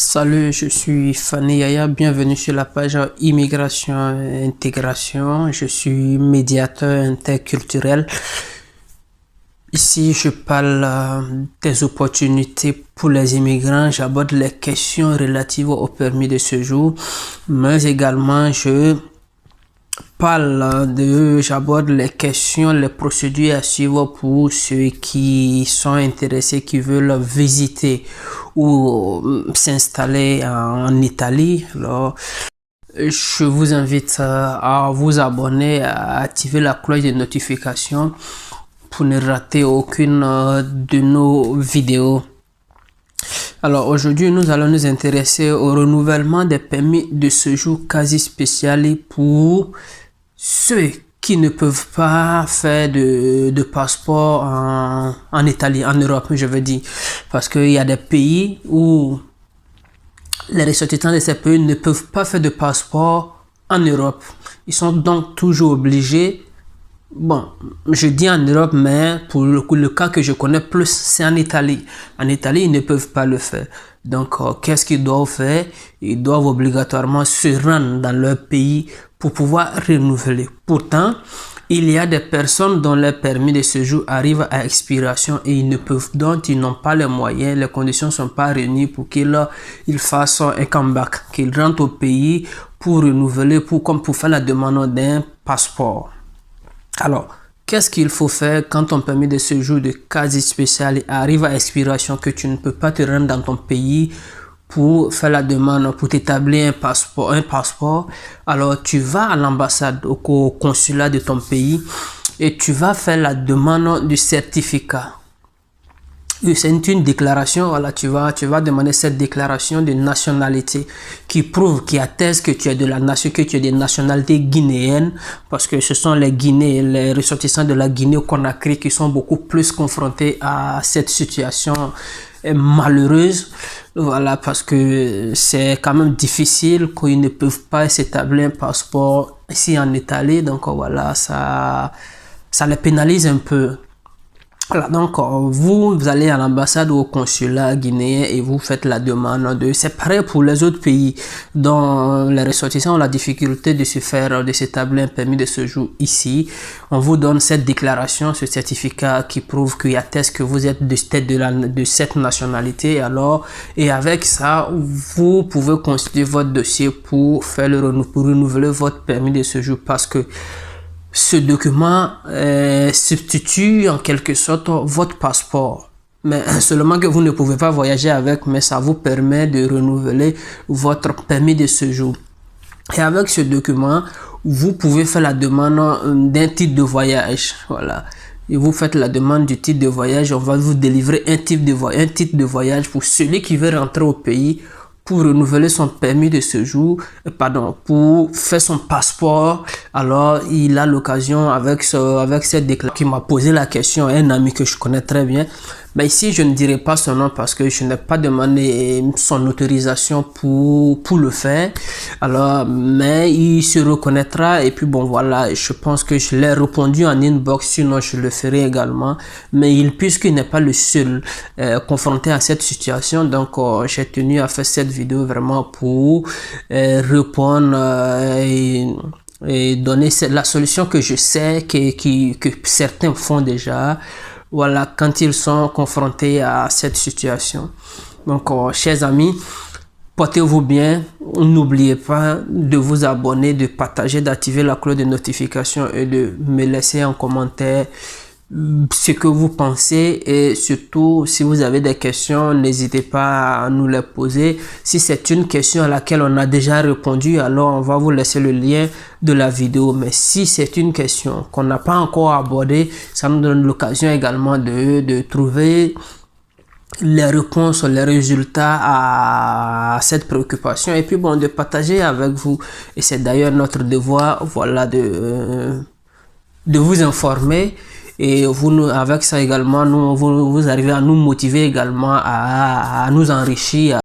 Salut, je suis Fanny Yaya, bienvenue sur la page Immigration et Intégration. Je suis médiateur interculturel. Ici, je parle des opportunités pour les immigrants. J'aborde les questions relatives au permis de séjour, mais également j'aborde les questions, les procédures à suivre pour ceux qui sont intéressés, qui veulent visiter ou s'installer en Italie. Alors, je vous invite à vous abonner, à activer la cloche de notification pour ne rater aucune de nos vidéos. Alors aujourd'hui, nous allons nous intéresser au renouvellement des permis de séjour quasi spécial pour ceux qui ne peuvent pas faire de passeport en Italie, en Europe, je veux dire. Parce qu'il y a des pays où les ressortissants de ces pays ne peuvent pas faire de passeport en Europe. Ils sont donc toujours obligés. Bon, je dis en Europe, mais pour le cas que je connais plus, c'est en Italie. En Italie, ils ne peuvent pas le faire. Donc, qu'est-ce qu'ils doivent faire? Ils doivent obligatoirement se rendre dans leur pays pour pouvoir renouveler. Pourtant, il y a des personnes dont leur permis de séjour arrive à expiration et ils n'ont pas les moyens, les conditions ne sont pas réunies pour qu'ils fassent un comeback, qu'ils rentrent au pays pour renouveler, pour faire la demande d'un passeport. Alors, qu'est-ce qu'il faut faire quand ton permis de séjour de quasi spécial arrive à expiration, que tu ne peux pas te rendre dans ton pays pour faire la demande, pour t'établir un passeport? Alors, tu vas à l'ambassade, au consulat de ton pays et tu vas faire la demande du certificat. C'est une déclaration, voilà, tu vas demander cette déclaration de nationalité qui prouve, qui atteste que tu es de nationalité guinéenne, parce que ce sont les ressortissants de la Guinée-Conakry qui sont beaucoup plus confrontés à cette situation malheureuse. Voilà, parce que c'est quand même difficile, qu'ils ne peuvent pas s'établir un passeport ici en Italie, donc voilà, ça les pénalise un peu. Voilà, donc vous allez à l'ambassade ou au consulat guinéen et vous faites la demande c'est pareil pour les autres pays dont les ressortissants ont la difficulté de s'établir un permis de séjour ici. On vous donne cette déclaration, ce certificat qui prouve, qui atteste que vous êtes de cette nationalité. Alors, et avec ça, vous pouvez constituer votre dossier pour renouveler votre permis de séjour, parce que ce document substitue en quelque sorte votre passeport. Mais seulement que vous ne pouvez pas voyager avec, mais ça vous permet de renouveler votre permis de séjour. Et avec ce document, vous pouvez faire la demande d'un titre de voyage. Voilà. Et vous faites la demande du titre de voyage. On va vous délivrer un titre de voyage pour celui qui veut rentrer au pays pour renouveler son permis de séjour, pour faire son passeport. Alors, il a l'occasion avec cette déclaration qui m'a posé la question, un ami que je connais très bien. Mais ici, je ne dirai pas son nom parce que je n'ai pas demandé son autorisation pour le faire. Alors, mais il se reconnaîtra et puis bon, voilà, je pense que je l'ai répondu en inbox, sinon je le ferai également. Mais puisqu'il n'est pas le seul confronté à cette situation, donc j'ai tenu à faire cette vidéo vraiment pour répondre et donner la solution que je sais que certains font déjà. Voilà, quand ils sont confrontés à cette situation. Donc, chers amis, portez-vous bien. N'oubliez pas de vous abonner, de partager, d'activer la cloche de notification et de me laisser en commentaire ce que vous pensez, et surtout si vous avez des questions, n'hésitez pas à nous les poser. Si c'est une question à laquelle on a déjà répondu, alors on va vous laisser le lien de la vidéo. Mais si c'est une question qu'on n'a pas encore abordée, ça nous donne l'occasion également de trouver les réponses, les résultats à cette préoccupation, et puis bon, de partager avec vous. Et c'est d'ailleurs notre devoir, voilà, de vous informer. Et avec ça également, vous arrivez à nous motiver également à nous enrichir.